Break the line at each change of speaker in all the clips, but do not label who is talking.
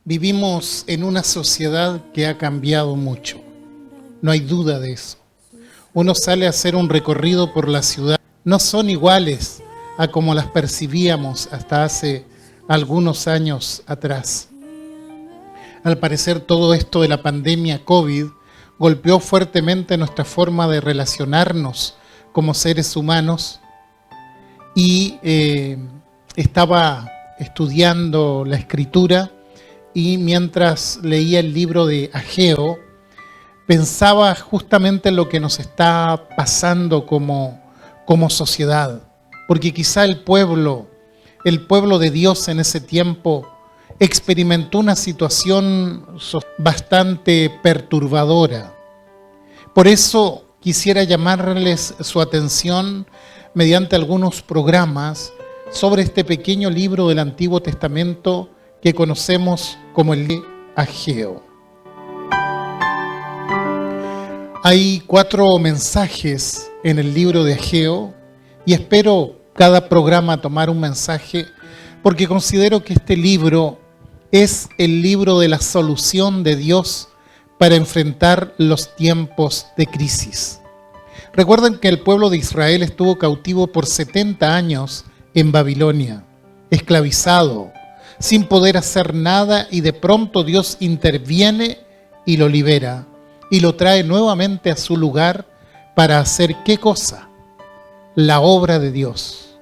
Vivimos en una sociedad que ha cambiado mucho, no hay duda de eso. Uno sale a hacer un recorrido por la ciudad, no son iguales a como las percibíamos hasta hace algunos años atrás. Al parecer todo esto de la pandemia COVID golpeó fuertemente nuestra forma de relacionarnos como seres humanos y estaba estudiando la escritura y mientras leía el libro de Ageo pensaba justamente en lo que nos está pasando como sociedad, porque quizá el pueblo de Dios en ese tiempo experimentó una situación bastante perturbadora. Por eso quisiera llamarles su atención mediante algunos programas sobre este pequeño libro del Antiguo Testamento que conocemos como el de Ageo. Hay 4 mensajes en el libro de Ageo y espero cada programa tomar un mensaje porque considero que este libro es el libro de la solución de Dios para enfrentar los tiempos de crisis. Recuerden que el pueblo de Israel estuvo cautivo por 70 años en Babilonia, esclavizado, sin poder hacer nada, y de pronto Dios interviene y lo libera y lo trae nuevamente a su lugar para hacer ¿qué cosa? La obra de Dios.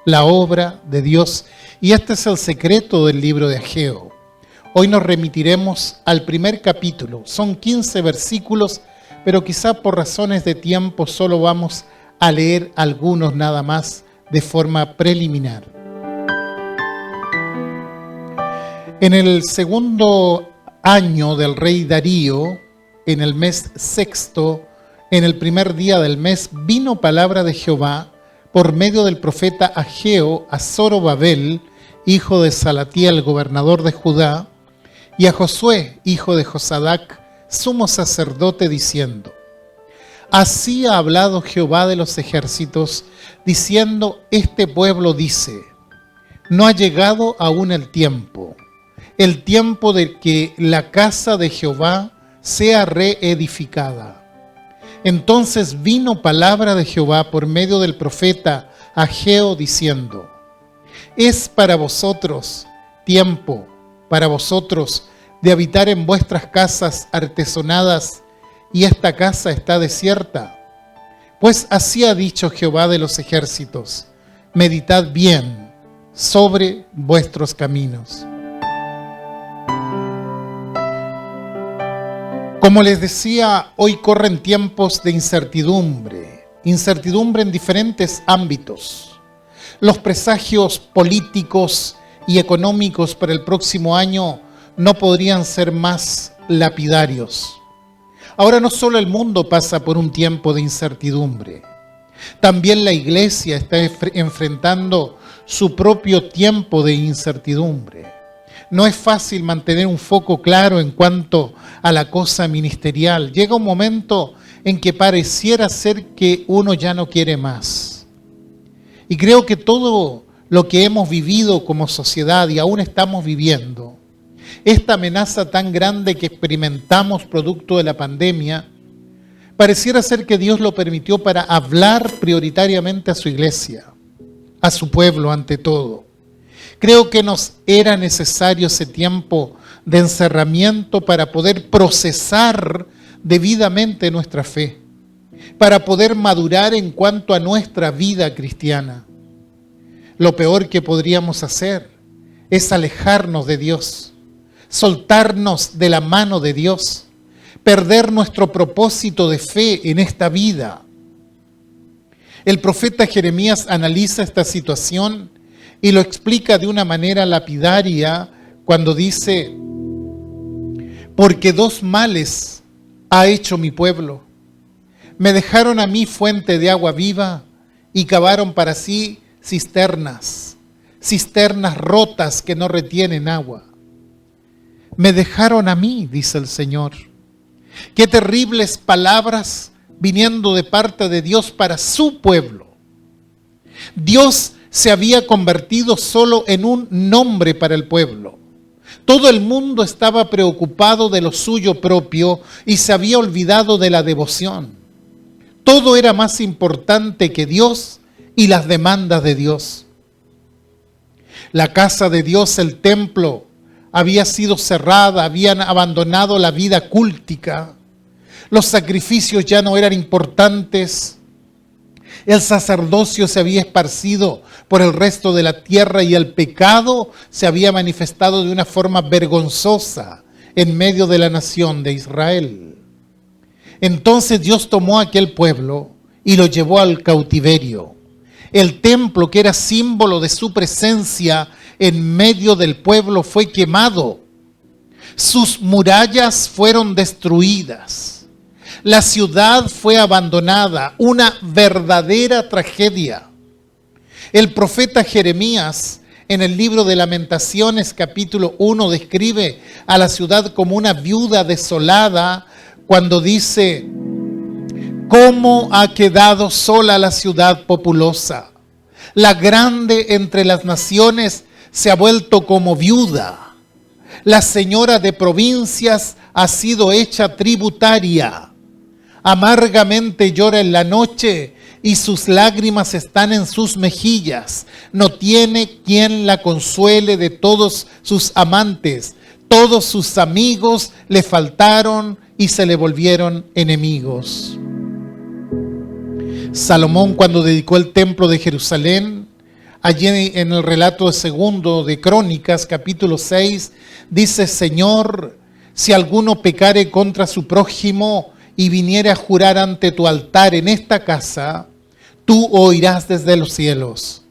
La obra de Dios. Y este es el secreto del libro de Ageo. Hoy nos remitiremos al primer capítulo. Son 15 versículos, pero quizá por razones de tiempo solo vamos a leer algunos nada más de forma preliminar. En el segundo año del rey Darío, en el mes sexto, en el primer día del mes, vino palabra de Jehová por medio del profeta Ageo a Zorobabel, hijo de Salatiel, gobernador de Judá, y a Josué, hijo de Josadac, sumo sacerdote, diciendo: Así ha hablado Jehová de los ejércitos, diciendo: Este pueblo dice, no ha llegado aún el tiempo de que la casa de Jehová sea reedificada. Entonces vino palabra de Jehová por medio del profeta Ageo, diciendo: Es para vosotros tiempo, para vosotros, de habitar en vuestras casas artesonadas, y esta casa está desierta. Pues así ha dicho Jehová de los ejércitos: meditad bien sobre vuestros caminos. Como les decía, hoy corren tiempos de incertidumbre en diferentes ámbitos. Los presagios políticos y económicos para el próximo año no podrían ser más lapidarios. Ahora no solo el mundo pasa por un tiempo de incertidumbre, también la iglesia está enfrentando su propio tiempo de incertidumbre. No es fácil mantener un foco claro en cuanto a la cosa ministerial. Llega un momento en que pareciera ser que uno ya no quiere más. Y creo que todo lo que hemos vivido como sociedad y aún estamos viviendo, esta amenaza tan grande que experimentamos producto de la pandemia, pareciera ser que Dios lo permitió para hablar prioritariamente a su iglesia, a su pueblo ante todo. Creo que nos era necesario ese tiempo de encerramiento para poder procesar debidamente nuestra fe, para poder madurar en cuanto a nuestra vida cristiana. Lo peor que podríamos hacer es alejarnos de Dios, soltarnos de la mano de Dios, perder nuestro propósito de fe en esta vida. El profeta Jeremías analiza esta situación y lo explica de una manera lapidaria cuando dice: porque 2 males ha hecho mi pueblo. Me dejaron a mí fuente de agua viva y cavaron para sí cisternas rotas que no retienen agua. Me dejaron a mí, dice el Señor. Qué terribles palabras viniendo de parte de Dios para su pueblo. Dios se había convertido solo en un nombre para el pueblo. Todo el mundo estaba preocupado de lo suyo propio y se había olvidado de la devoción. Todo era más importante que Dios y las demandas de Dios. La casa de Dios, el templo, había sido cerrada, habían abandonado la vida cúltica. Los sacrificios ya no eran importantes. El sacerdocio se había esparcido por el resto de la tierra y el pecado se había manifestado de una forma vergonzosa en medio de la nación de Israel. Entonces Dios tomó a aquel pueblo y lo llevó al cautiverio. El templo, que era símbolo de su presencia en medio del pueblo, fue quemado. Sus murallas fueron destruidas. La ciudad fue abandonada, una verdadera tragedia. El profeta Jeremías, en el libro de Lamentaciones, capítulo 1, describe a la ciudad como una viuda desolada cuando dice: ¿cómo ha quedado sola la ciudad populosa? La grande entre las naciones se ha vuelto como viuda. La señora de provincias ha sido hecha tributaria. Amargamente llora en la noche y sus lágrimas están en sus mejillas. No tiene quien la consuele de todos sus amantes. Todos sus amigos le faltaron y se le volvieron enemigos. Salomón, cuando dedicó el templo de Jerusalén, allí en el relato segundo de Crónicas, capítulo 6, dice: Señor, si alguno pecare contra su prójimo y viniere a jurar ante tu altar en esta casa, tú oirás desde los cielos.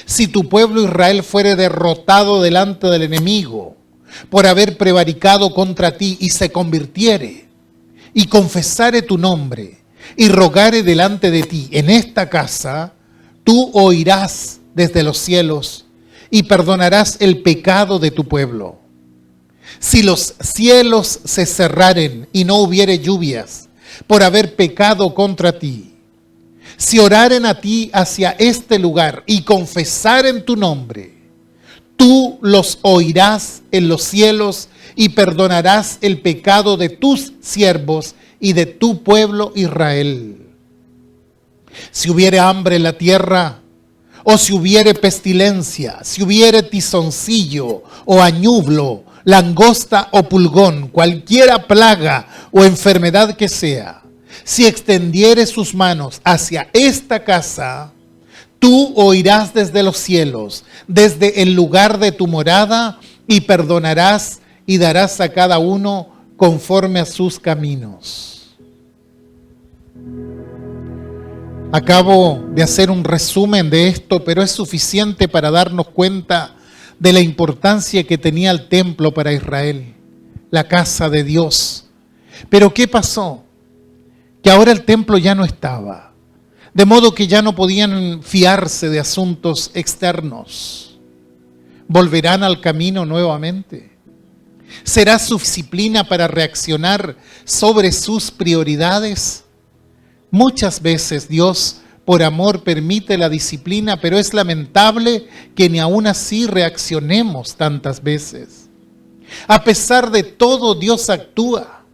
Si tu pueblo Israel fuere derrotado delante del enemigo por haber prevaricado contra ti y se convirtiere y confesare tu nombre y rogare delante de ti en esta casa, tú oirás desde los cielos y perdonarás el pecado de tu pueblo. Si los cielos se cerraren y no hubiere lluvias por haber pecado contra ti, si oraren a ti hacia este lugar y confesaren tu nombre, tú los oirás en los cielos y perdonarás el pecado de tus siervos y de tu pueblo Israel. Si hubiere hambre en la tierra, o si hubiere pestilencia, si hubiere tizoncillo o añublo, langosta o pulgón, cualquiera plaga o enfermedad que sea, si extendiere sus manos hacia esta casa, tú oirás desde los cielos, desde el lugar de tu morada, y perdonarás y darás a cada uno conforme a sus caminos. Acabo de hacer un resumen de esto, pero es suficiente para darnos cuenta de la importancia que tenía el templo para Israel, la casa de Dios. Pero ¿qué pasó? Que ahora el templo ya no estaba, de modo que ya no podían fiarse de asuntos externos. ¿Volverán al camino nuevamente? ¿Será su disciplina para reaccionar sobre sus prioridades? Muchas veces Dios, por amor, permite la disciplina, pero es lamentable que ni aún así reaccionemos tantas veces. A pesar de todo, Dios actúa.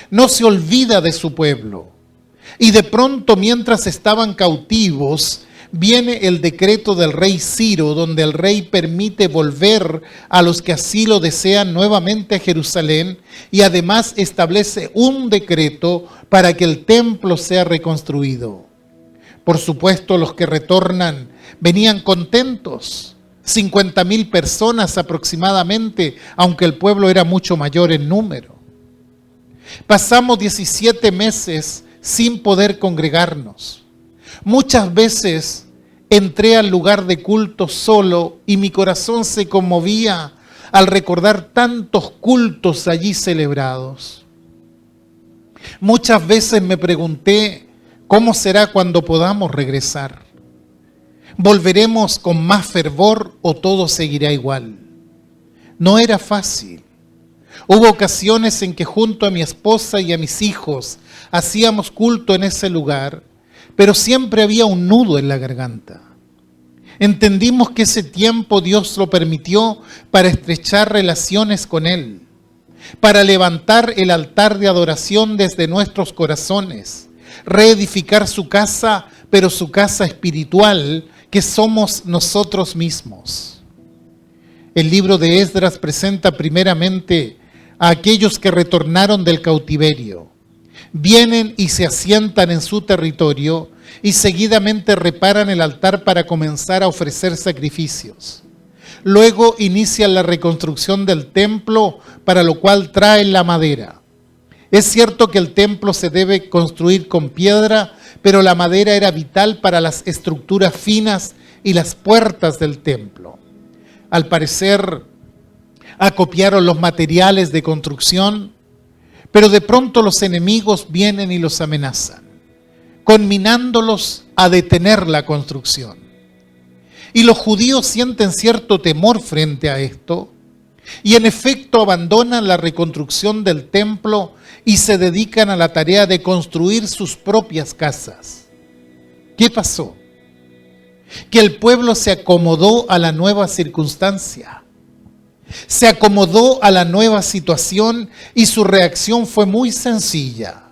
No se olvida de su pueblo. Y de pronto, mientras estaban cautivos, viene el decreto del rey Ciro, donde el rey permite volver a los que así lo desean nuevamente a Jerusalén, y además establece un decreto para que el templo sea reconstruido. Por supuesto, los que retornan venían contentos, 50,000 personas aproximadamente, aunque el pueblo era mucho mayor en número. Pasamos 17 meses sin poder congregarnos. Muchas veces entré al lugar de culto solo y mi corazón se conmovía al recordar tantos cultos allí celebrados. Muchas veces me pregunté, ¿cómo será cuando podamos regresar? ¿Volveremos con más fervor o todo seguirá igual? No era fácil. Hubo ocasiones en que junto a mi esposa y a mis hijos hacíamos culto en ese lugar, pero siempre había un nudo en la garganta. Entendimos que ese tiempo Dios lo permitió para estrechar relaciones con Él, para levantar el altar de adoración desde nuestros corazones, reedificar su casa, pero su casa espiritual, que somos nosotros mismos. El libro de Esdras presenta primeramente a aquellos que retornaron del cautiverio. Vienen y se asientan en su territorio y seguidamente reparan el altar para comenzar a ofrecer sacrificios. Luego inician la reconstrucción del templo, para lo cual traen la madera. Es cierto que el templo se debe construir con piedra, pero la madera era vital para las estructuras finas y las puertas del templo. Al parecer, acopiaron los materiales de construcción, pero de pronto los enemigos vienen y los amenazan, conminándolos a detener la construcción. Y los judíos sienten cierto temor frente a esto, y en efecto abandonan la reconstrucción del templo y se dedican a la tarea de construir sus propias casas. ¿Qué pasó? Que el pueblo se acomodó a la nueva circunstancia, se acomodó a la nueva situación y su reacción fue muy sencilla.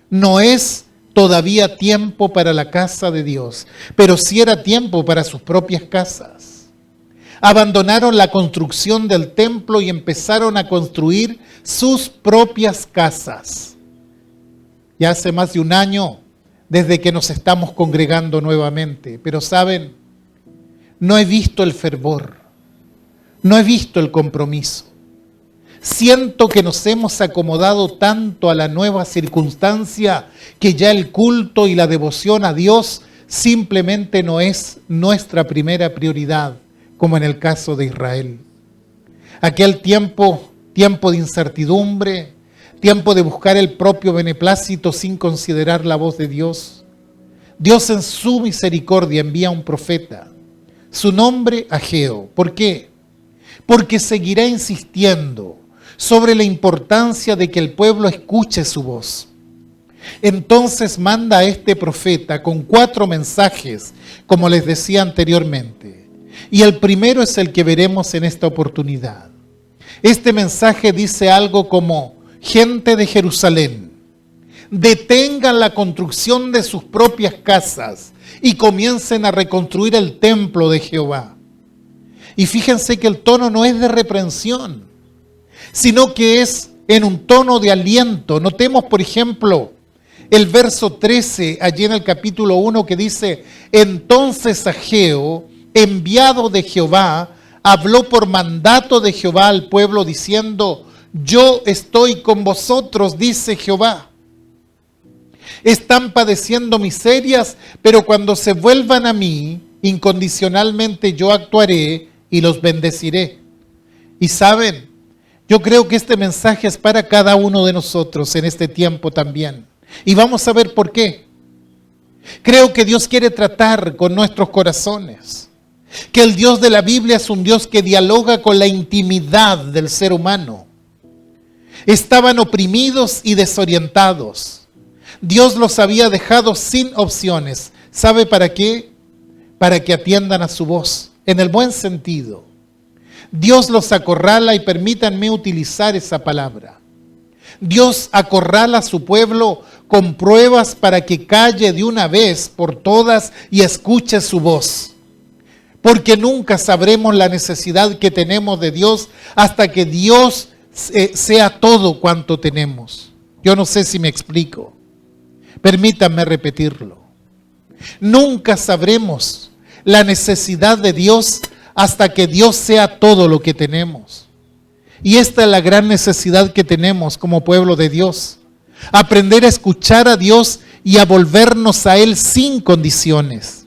No es todavía tiempo para la casa de Dios, pero sí era tiempo para sus propias casas. Abandonaron la construcción del templo y empezaron a construir sus propias casas. Ya hace más de un año desde que nos estamos congregando nuevamente, pero saben, no he visto el fervor, no he visto el compromiso. Siento que nos hemos acomodado tanto a la nueva circunstancia que ya el culto y la devoción a Dios simplemente no es nuestra primera prioridad, como en el caso de Israel. Aquel tiempo de incertidumbre, tiempo de buscar el propio beneplácito sin considerar la voz de Dios. Dios en su misericordia envía un profeta, su nombre Ageo. ¿Por qué? Porque seguirá insistiendo sobre la importancia de que el pueblo escuche su voz. Entonces manda a este profeta con 4 mensajes, como les decía anteriormente. Y el primero es el que veremos en esta oportunidad. Este mensaje dice algo como: gente de Jerusalén, detengan la construcción de sus propias casas y comiencen a reconstruir el templo de Jehová. Y fíjense que el tono no es de reprensión, sino que es en un tono de aliento. Notemos, por ejemplo, el verso 13, allí en el capítulo 1, que dice: entonces Ageo, enviado de Jehová, habló por mandato de Jehová al pueblo diciendo: yo estoy con vosotros, dice Jehová. Están padeciendo miserias, pero cuando se vuelvan a mí, incondicionalmente yo actuaré y los bendeciré. Y saben, yo creo que este mensaje es para cada uno de nosotros en este tiempo también. Y vamos a ver por qué. Creo que Dios quiere tratar con nuestros corazones. Que el Dios de la Biblia es un Dios que dialoga con la intimidad del ser humano. Estaban oprimidos y desorientados. Dios los había dejado sin opciones. ¿Sabe para qué? Para que atiendan a su voz, en el buen sentido. Dios los acorrala, y permítanme utilizar esa palabra. Dios acorrala a su pueblo con pruebas para que calle de una vez por todas y escuche su voz. Porque nunca sabremos la necesidad que tenemos de Dios hasta que Dios sea todo cuanto tenemos. Yo no sé si me explico. Permítanme repetirlo. Nunca sabremos la necesidad de Dios hasta que Dios sea todo lo que tenemos. Y esta es la gran necesidad que tenemos como pueblo de Dios. Aprender a escuchar a Dios y a volvernos a Él sin condiciones.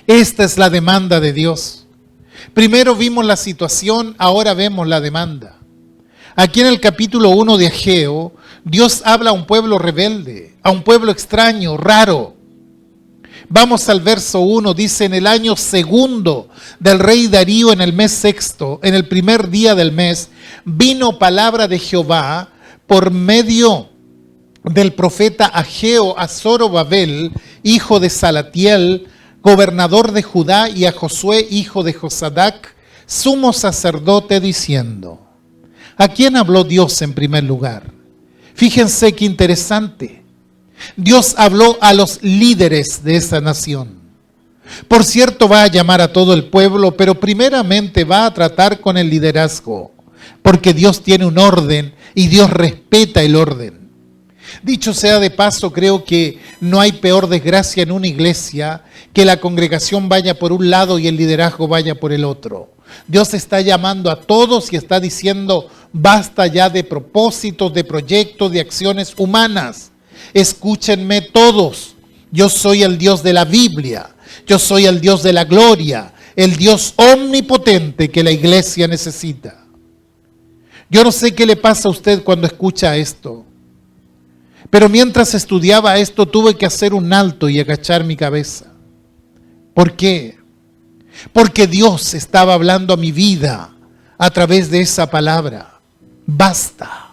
Esta es la demanda de Dios. Primero vimos la situación, ahora vemos la demanda. Aquí en el capítulo 1 de Ageo, Dios habla a un pueblo rebelde, a un pueblo extraño, raro. Vamos al verso 1, dice: en el año segundo del rey Darío, en el mes sexto, en el primer día del mes, vino palabra de Jehová por medio del profeta Ageo a Zorobabel, hijo de Salatiel, gobernador de Judá, y a Josué, hijo de Josadac, sumo sacerdote, diciendo: ¿a quién habló Dios en primer lugar? Fíjense qué interesante. Dios habló a los líderes de esa nación. Por cierto, va a llamar a todo el pueblo, pero primeramente va a tratar con el liderazgo, porque Dios tiene un orden y Dios respeta el orden. Dicho sea de paso, creo que no hay peor desgracia en una iglesia que la congregación vaya por un lado y el liderazgo vaya por el otro. Dios está llamando a todos y está diciendo: basta ya de propósitos, de proyectos, de acciones humanas. Escúchenme todos. Yo soy el Dios de la Biblia. Yo soy el Dios de la gloria, el Dios omnipotente que la iglesia necesita. Yo no sé qué le pasa a usted cuando escucha esto, pero mientras estudiaba esto tuve que hacer un alto y agachar mi cabeza. ¿Por qué? Porque Dios estaba hablando a mi vida a través de esa palabra. Basta.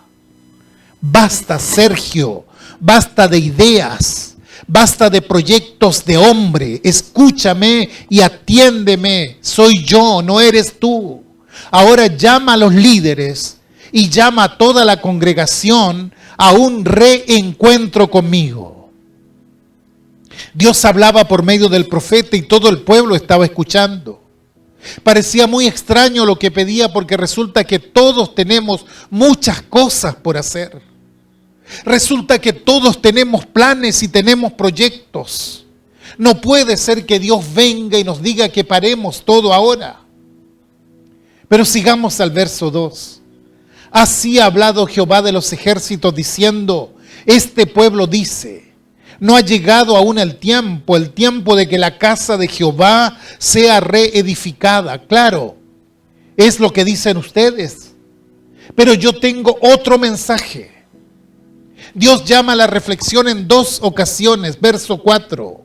Basta, Sergio. Basta de ideas. Basta de proyectos de hombre. Escúchame y atiéndeme. Soy yo, no eres tú. Ahora llama a los líderes y llama a toda la congregación a un reencuentro conmigo. Dios hablaba por medio del profeta y todo el pueblo estaba escuchando. Parecía muy extraño lo que pedía, porque resulta que todos tenemos muchas cosas por hacer. Resulta que todos tenemos planes y tenemos proyectos. No puede ser que Dios venga y nos diga que paremos todo ahora. Pero sigamos al verso 2. Así ha hablado Jehová de los ejércitos diciendo: este pueblo dice, no ha llegado aún el tiempo de que la casa de Jehová sea reedificada. Claro, es lo que dicen ustedes. Pero yo tengo otro mensaje. Dios llama a la reflexión en dos ocasiones. Verso 4.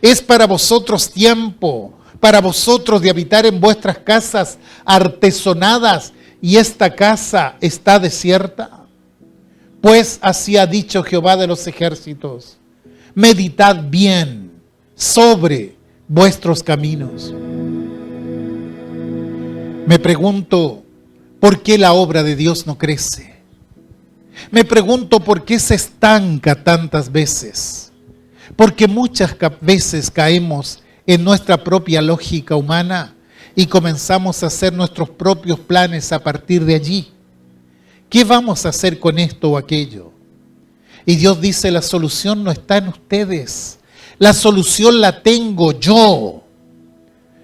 Es para vosotros tiempo, para vosotros de habitar en vuestras casas artesonadas, y esta casa está desierta. Pues así ha dicho Jehová de los ejércitos: meditad bien sobre vuestros caminos. Me pregunto, ¿por qué la obra de Dios no crece? Me pregunto, ¿por qué se estanca tantas veces? Porque muchas veces caemos en nuestra propia lógica humana y comenzamos a hacer nuestros propios planes a partir de allí. ¿Qué vamos a hacer con esto o aquello? Y Dios dice: la solución no está en ustedes, la solución la tengo yo.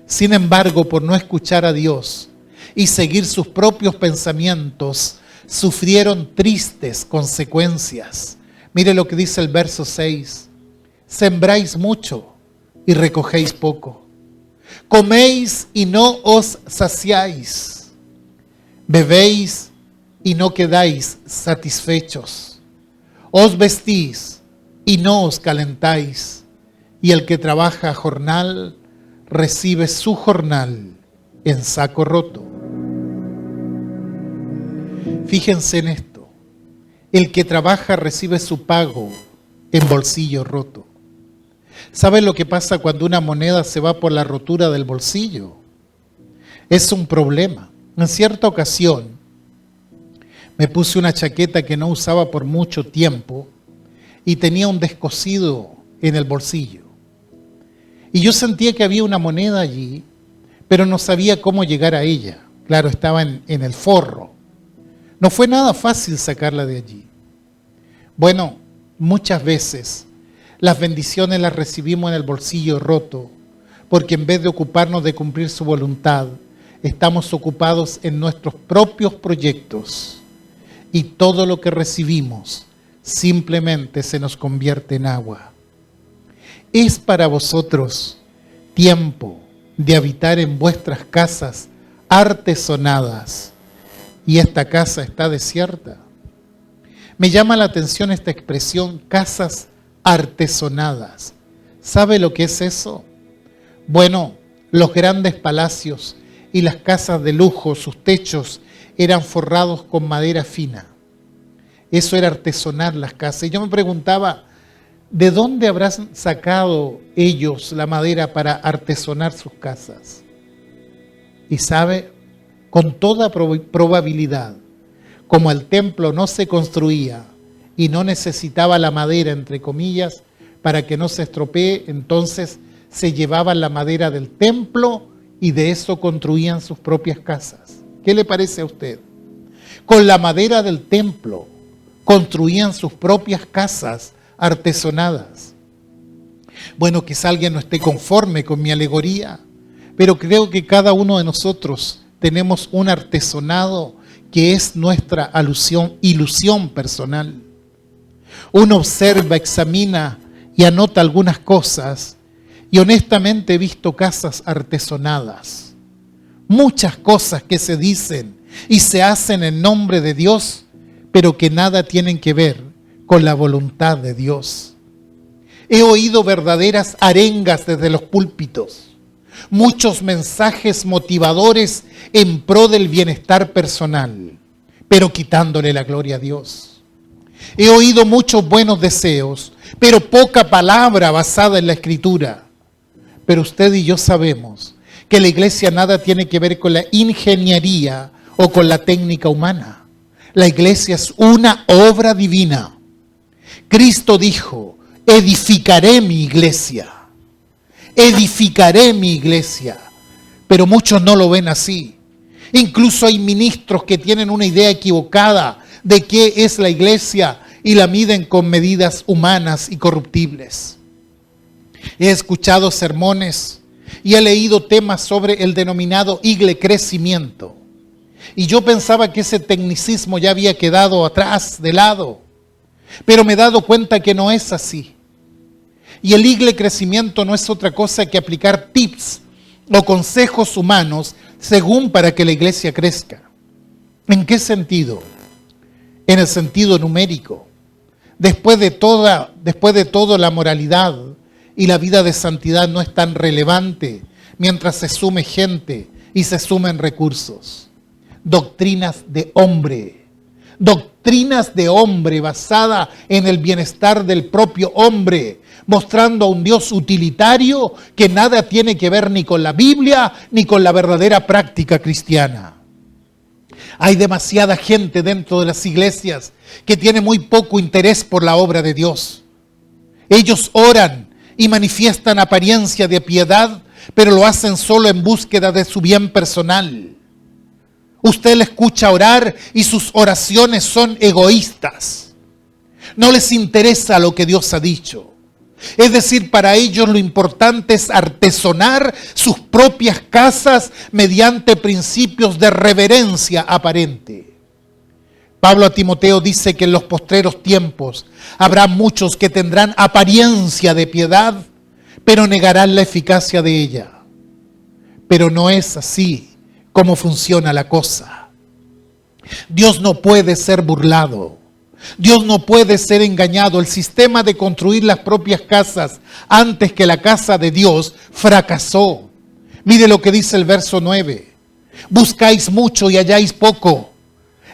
Sin embargo, por no escuchar a Dios y seguir sus propios pensamientos, sufrieron tristes consecuencias. Mire lo que dice el verso 6. Sembráis mucho y recogéis poco. Coméis y no os saciáis. Bebéis y no quedáis satisfechos. Os vestís y no os calentáis. Y el que trabaja a jornal recibe su jornal en saco roto. Fíjense en esto: el que trabaja recibe su pago en bolsillo roto. ¿Saben lo que pasa cuando una moneda se va por la rotura del bolsillo? Es un problema. En cierta ocasión me puse una chaqueta que no usaba por mucho tiempo y tenía un descosido en el bolsillo. Y yo sentía que había una moneda allí, pero no sabía cómo llegar a ella. Claro, estaba en el forro. No fue nada fácil sacarla de allí. Bueno, muchas veces las bendiciones las recibimos en el bolsillo roto, porque en vez de ocuparnos de cumplir su voluntad, estamos ocupados en nuestros propios proyectos, y todo lo que recibimos simplemente se nos convierte en agua. Es para vosotros tiempo de habitar en vuestras casas artesonadas, y esta casa está desierta. Me llama la atención esta expresión, casas artesonadas. ¿Sabe lo que es eso? Bueno, los grandes palacios y las casas de lujo, sus techos eran forrados con madera fina. Eso era artesonar las casas. Y yo me preguntaba, ¿De dónde habrán sacado ellos la madera para artesonar sus casas? Y sabe, con toda probabilidad, como el templo no se construía y no necesitaba la madera, entre comillas, para que no se estropee, entonces se llevaban la madera del templo y de eso construían sus propias casas. ¿Qué le parece a usted? Con la madera del templo construían sus propias casas artesonadas. Bueno, quizá alguien no esté conforme con mi alegoría, pero creo que cada uno de nosotros tenemos un artesonado que es nuestra ilusión personal. Uno observa, examina y anota algunas cosas, y honestamente he visto casas artesonadas. Muchas cosas que se dicen y se hacen en nombre de Dios, pero que nada tienen que ver con la voluntad de Dios. He oído verdaderas arengas desde los púlpitos, muchos mensajes motivadores en pro del bienestar personal, pero quitándole la gloria a Dios. He oído muchos buenos deseos, pero poca palabra basada en la Escritura. Pero usted y yo sabemos que la iglesia nada tiene que ver con la ingeniería o con la técnica humana. La iglesia es una obra divina. Cristo dijo, edificaré mi iglesia. Edificaré mi iglesia. Pero muchos no lo ven así. Incluso hay ministros que tienen una idea equivocada de qué es la iglesia y la miden con medidas humanas y corruptibles. He escuchado sermones y he leído temas sobre el denominado iglecrecimiento. Y yo pensaba que ese tecnicismo ya había quedado atrás, de lado. Pero me he dado cuenta que no es así. Y el iglecrecimiento no es otra cosa que aplicar tips o consejos humanos según para que la iglesia crezca. ¿En qué sentido? En el sentido numérico. Después de todo, la moralidad y la vida de santidad no es tan relevante mientras se sume gente y se sumen recursos. Doctrinas de hombre basada en el bienestar del propio hombre, mostrando a un Dios utilitario que nada tiene que ver ni con la Biblia ni con la verdadera práctica cristiana. Hay demasiada gente dentro de las iglesias que tiene muy poco interés por la obra de Dios. Ellos oran y manifiestan apariencia de piedad, pero lo hacen solo en búsqueda de su bien personal. Usted le escucha orar y sus oraciones son egoístas. No les interesa lo que Dios ha dicho. Es decir, para ellos lo importante es artesonar sus propias casas mediante principios de reverencia aparente. Pablo a Timoteo dice que en los postreros tiempos habrá muchos que tendrán apariencia de piedad, pero negarán la eficacia de ella. Pero no es así como funciona la cosa. Dios no puede ser burlado. Dios no puede ser engañado. El sistema de construir las propias casas antes que la casa de Dios fracasó. Mire lo que dice el verso 9. Buscáis mucho y halláis poco.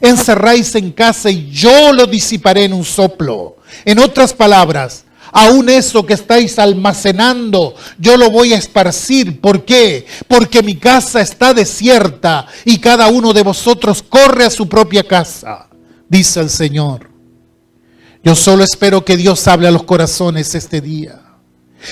Encerráis en casa y yo lo disiparé en un soplo. En otras palabras, aún eso que estáis almacenando, yo lo voy a esparcir. ¿Por qué? Porque mi casa está desierta y cada uno de vosotros corre a su propia casa, dice el Señor. Yo solo espero que Dios hable a los corazones este día.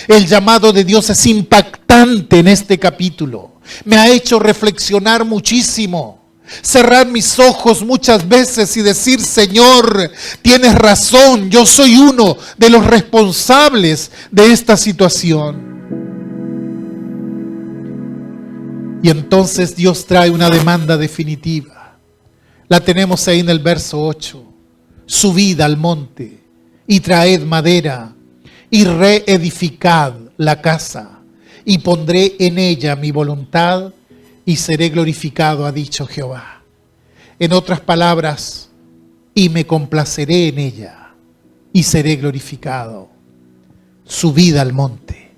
El llamado de Dios es impactante en este capítulo. Me ha hecho reflexionar muchísimo. Cerrar mis ojos muchas veces y decir, Señor, tienes razón, yo soy uno de los responsables de esta situación. Y entonces Dios trae una demanda definitiva. La tenemos ahí en el verso 8. Subid al monte y traed madera y reedificad la casa y pondré en ella mi voluntad y seré glorificado, ha dicho Jehová. En otras palabras, y me complaceré en ella y seré glorificado. Subid al monte.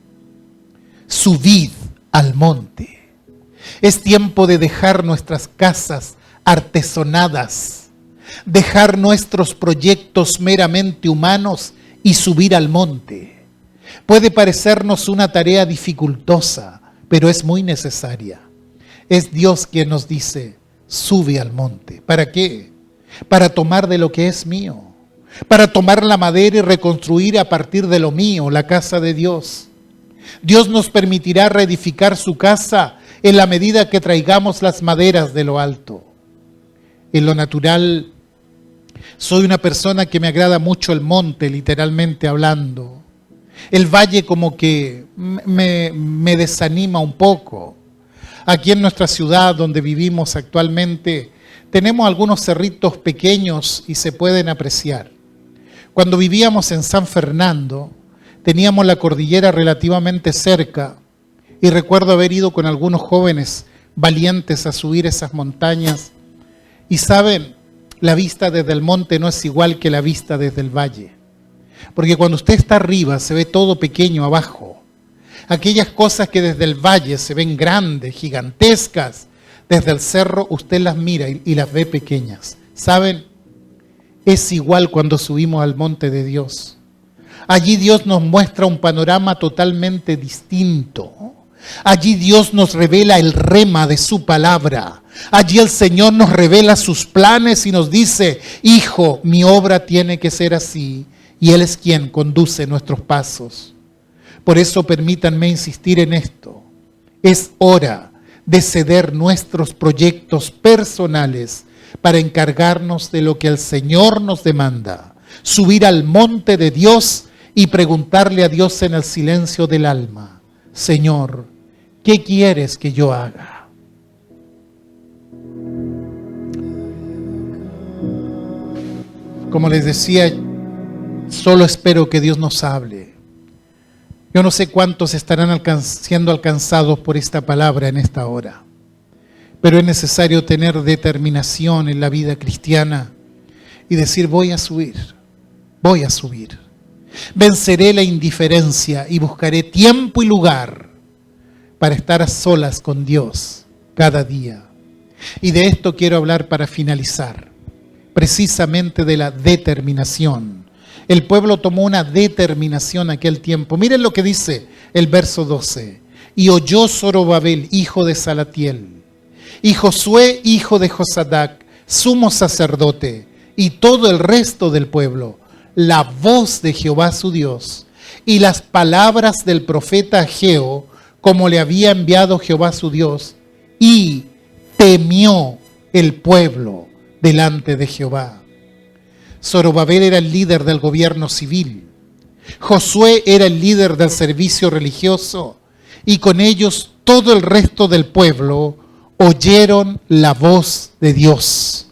Subid al monte. Es tiempo de dejar nuestras casas artesonadas, dejar nuestros proyectos meramente humanos y subir al monte. Puede parecernos una tarea dificultosa, pero es muy necesaria. Es Dios quien nos dice, sube al monte. ¿Para qué? Para tomar de lo que es mío. Para tomar la madera y reconstruir a partir de lo mío la casa de Dios. Dios nos permitirá reedificar su casa en la medida que traigamos las maderas de lo alto. En lo natural, soy una persona que me agrada mucho el monte, literalmente hablando. El valle como que me desanima un poco. Aquí en nuestra ciudad donde vivimos actualmente, tenemos algunos cerritos pequeños y se pueden apreciar. Cuando vivíamos en San Fernando, teníamos la cordillera relativamente cerca y recuerdo haber ido con algunos jóvenes valientes a subir esas montañas. Y saben, la vista desde el monte no es igual que la vista desde el valle. Porque cuando usted está arriba se ve todo pequeño abajo. Aquellas cosas que desde el valle se ven grandes, gigantescas, desde el cerro usted las mira y las ve pequeñas. ¿Saben? Es igual cuando subimos al monte de Dios. Allí Dios nos muestra un panorama totalmente distinto. Allí Dios nos revela el rema de su palabra. Allí el Señor nos revela sus planes y nos dice, hijo, mi obra tiene que ser así. Y Él es quien conduce nuestros pasos. Por eso permítanme insistir en esto. Es hora de ceder nuestros proyectos personales para encargarnos de lo que el Señor nos demanda. Subir al monte de Dios y preguntarle a Dios en el silencio del alma, Señor, ¿qué quieres que yo haga? Como les decía, solo espero que Dios nos hable. Yo no sé cuántos estarán siendo alcanzados por esta palabra en esta hora, pero es necesario tener determinación en la vida cristiana y decir, voy a subir. Venceré la indiferencia y buscaré tiempo y lugar para estar a solas con Dios cada día. Y de esto quiero hablar para finalizar, precisamente de la determinación. El pueblo tomó una determinación aquel tiempo. Miren lo que dice el verso 12. Y oyó Zorobabel, hijo de Salatiel, y Josué, hijo de Josadac, sumo sacerdote, y todo el resto del pueblo, la voz de Jehová su Dios, y las palabras del profeta Ageo, como le había enviado Jehová su Dios, y temió el pueblo delante de Jehová. Zorobabel era el líder del gobierno civil. Josué era el líder del servicio religioso. Y con ellos todo el resto del pueblo oyeron la voz de Dios.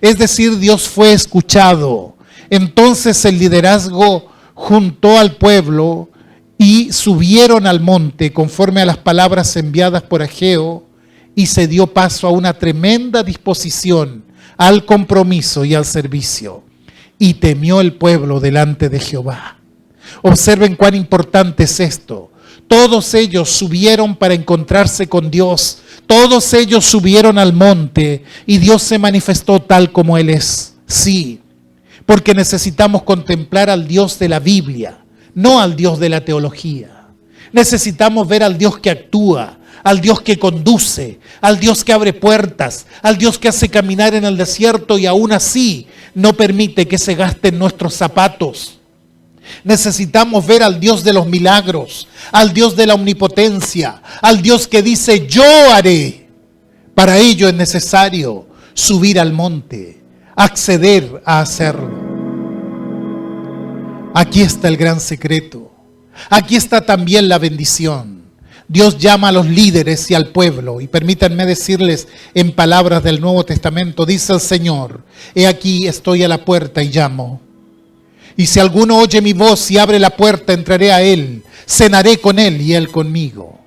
Es decir, Dios fue escuchado. Entonces el liderazgo juntó al pueblo y subieron al monte conforme a las palabras enviadas por Ageo y se dio paso a una tremenda disposición al compromiso y al servicio. Y temió el pueblo delante de Jehová. Observen cuán importante es esto. Todos ellos subieron para encontrarse con Dios. Todos ellos subieron al monte y Dios se manifestó tal como Él es. Sí, porque necesitamos contemplar al Dios de la Biblia, no al Dios de la teología. Necesitamos ver al Dios que actúa, al Dios que conduce, al Dios que abre puertas, al Dios que hace caminar en el desierto y aún así no permite que se gasten nuestros zapatos. Necesitamos ver al Dios de los milagros, al Dios de la omnipotencia, al Dios que dice, yo haré. Para ello es necesario subir al monte, acceder a hacerlo. Aquí está el gran secreto. Aquí está también la bendición. Dios llama a los líderes y al pueblo, y permítanme decirles en palabras del Nuevo Testamento, dice el Señor, he aquí estoy a la puerta y llamo. Y si alguno oye mi voz y abre la puerta, entraré a él, cenaré con él y él conmigo.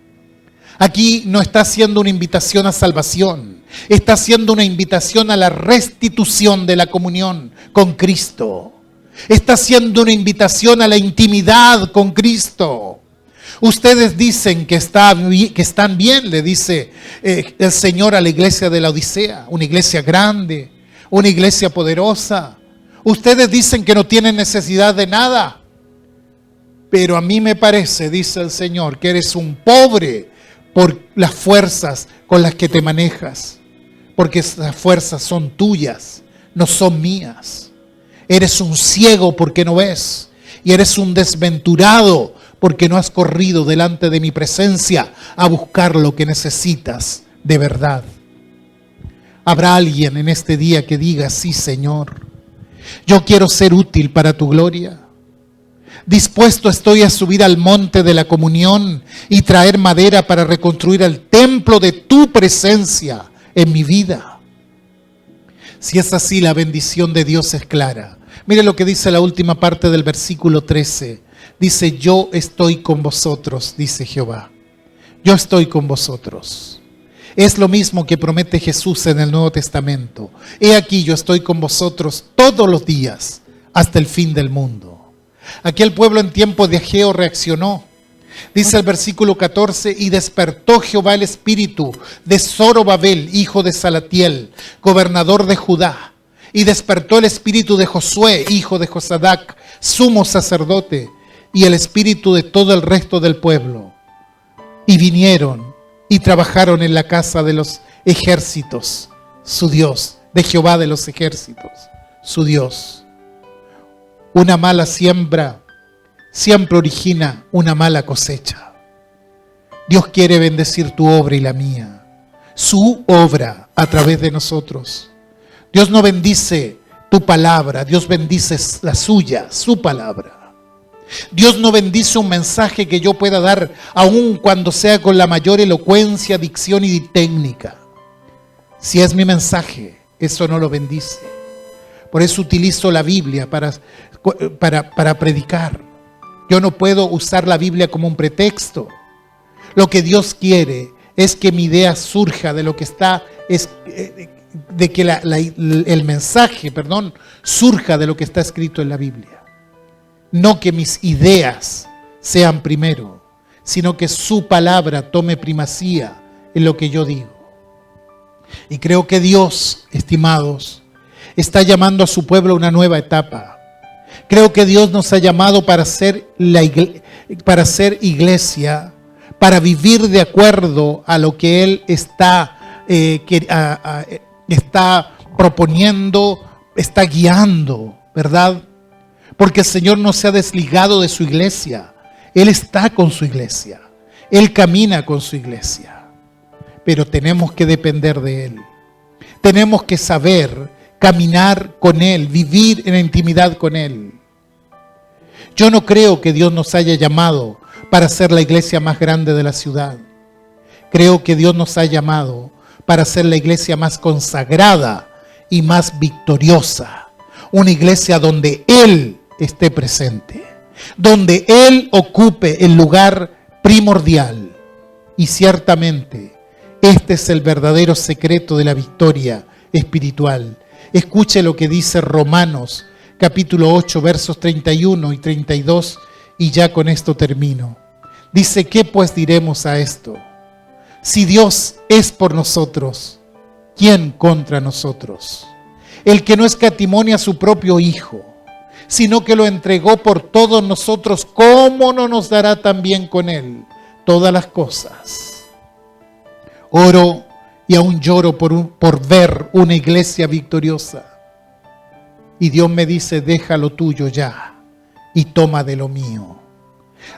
Aquí no está haciendo una invitación a salvación, está haciendo una invitación a la restitución de la comunión con Cristo. Está haciendo una invitación a la intimidad con Cristo. Ustedes dicen que están bien, le dice el Señor a la iglesia de la Odisea, una iglesia grande, una iglesia poderosa. Ustedes dicen que no tienen necesidad de nada. Pero a mí me parece, dice el Señor, que eres un pobre por las fuerzas con las que te manejas. Porque esas fuerzas son tuyas, no son mías. Eres un ciego porque no ves. Y eres un desventurado porque no has corrido delante de mi presencia a buscar lo que necesitas de verdad. ¿Habrá alguien en este día que diga, sí, Señor, yo quiero ser útil para tu gloria? Dispuesto estoy a subir al monte de la comunión y traer madera para reconstruir el templo de tu presencia en mi vida. Si es así, la bendición de Dios es clara. Mire lo que dice la última parte del versículo 13. Dice, yo estoy con vosotros, dice Jehová. Yo estoy con vosotros. Es lo mismo que promete Jesús en el Nuevo Testamento. He aquí, yo estoy con vosotros todos los días hasta el fin del mundo. Aquel pueblo en tiempo de Ageo reaccionó. Dice el versículo 14, y despertó Jehová el espíritu de Zorobabel, hijo de Salatiel, gobernador de Judá. Y despertó el espíritu de Josué, hijo de Josadac, sumo sacerdote, y el espíritu de todo el resto del pueblo. Y vinieron y trabajaron en la casa de los ejércitos, su Dios, de Jehová de los ejércitos, su Dios. Una mala siembra siempre origina una mala cosecha. Dios quiere bendecir tu obra y la mía, su obra a través de nosotros. Dios no bendice tu palabra, Dios bendice la suya, su palabra. Dios no bendice un mensaje que yo pueda dar aun cuando sea con la mayor elocuencia, dicción y técnica. Si es mi mensaje, eso no lo bendice. Por eso utilizo la Biblia para predicar. Yo no puedo usar la Biblia como un pretexto. Lo que Dios quiere es que mi idea surja de lo que está, de que el mensaje, surja de lo que está escrito en la Biblia. No que mis ideas sean primero, sino que su palabra tome primacía en lo que yo digo. Y creo que Dios, estimados, está llamando a su pueblo a una nueva etapa. Creo que Dios nos ha llamado para ser iglesia, para vivir de acuerdo a lo que Él está proponiendo, está guiando, ¿verdad? Porque el Señor no se ha desligado de su iglesia. Él está con su iglesia. Él camina con su iglesia. Pero tenemos que depender de Él. Tenemos que saber caminar con Él, vivir en intimidad con Él. Yo no creo que Dios nos haya llamado para ser la iglesia más grande de la ciudad. Creo que Dios nos ha llamado para ser la iglesia más consagrada y más victoriosa. Una iglesia donde Él esté presente, donde Él ocupe el lugar primordial. Y ciertamente, este es el verdadero secreto de la victoria espiritual. Escuche lo que dice Romanos, capítulo 8, versos 31 y 32, y ya con esto termino. Dice, ¿qué pues diremos a esto? Si Dios es por nosotros, ¿quién contra nosotros? El que no escatimó a su propio Hijo, sino que lo entregó por todos nosotros, ¿cómo no nos dará también con Él todas las cosas? Oro y aún lloro por ver una iglesia victoriosa. Y Dios me dice, deja lo tuyo ya y toma de lo mío.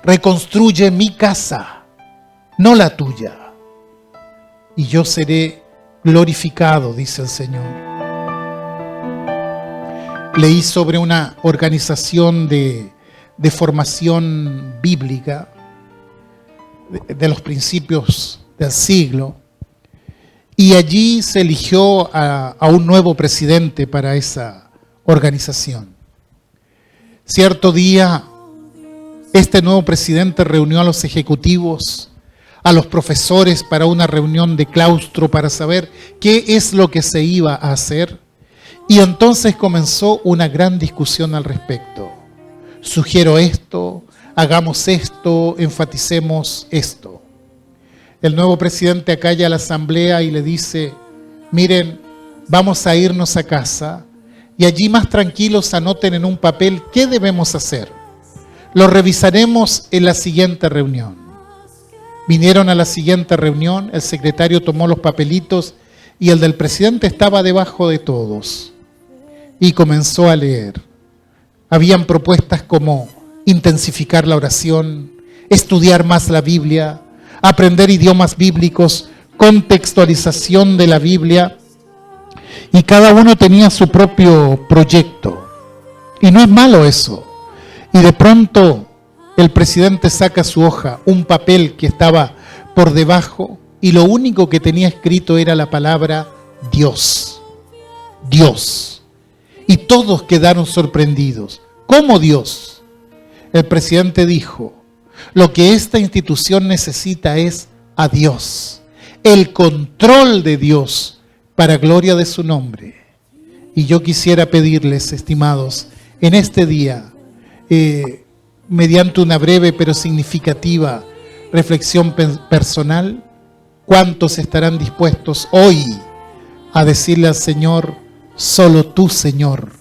Reconstruye mi casa, no la tuya. Y yo seré glorificado, dice el Señor. Leí sobre una organización de formación bíblica de los principios del siglo, y allí se eligió a un nuevo presidente para esa organización. Cierto día, este nuevo presidente reunió a los ejecutivos, a los profesores para una reunión de claustro para saber qué es lo que se iba a hacer. Y entonces comenzó una gran discusión al respecto. Sugiero esto, hagamos esto, enfaticemos esto. El nuevo presidente acalla a la asamblea y le dice, miren, vamos a irnos a casa y allí más tranquilos anoten en un papel qué debemos hacer. Lo revisaremos en la siguiente reunión. Vinieron a la siguiente reunión, el secretario tomó los papelitos y el del presidente estaba debajo de todos. Y comenzó a leer. Habían propuestas como intensificar la oración, estudiar más la Biblia, aprender idiomas bíblicos, contextualización de la Biblia, y cada uno tenía su propio proyecto. Y no es malo eso. Y de pronto el presidente saca su hoja, un papel que estaba por debajo, y lo único que tenía escrito era la palabra Dios. Dios. Y todos quedaron sorprendidos. ¿Cómo Dios? El presidente dijo: lo que esta institución necesita es a Dios, el control de Dios para gloria de su nombre. Y yo quisiera pedirles, estimados, en este día, mediante una breve pero significativa reflexión personal, ¿cuántos estarán dispuestos hoy a decirle al Señor: solo tú, Señor,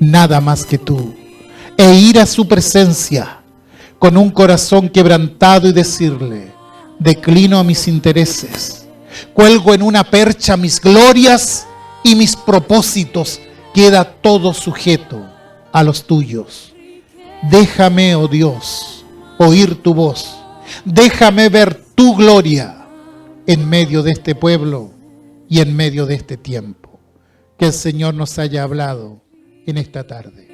nada más que tú? E ir a su presencia con un corazón quebrantado y decirle: declino a mis intereses, cuelgo en una percha mis glorias y mis propósitos, queda todo sujeto a los tuyos. Déjame, oh Dios, oír tu voz. Déjame ver tu gloria en medio de este pueblo y en medio de este tiempo. Que el Señor nos haya hablado en esta tarde.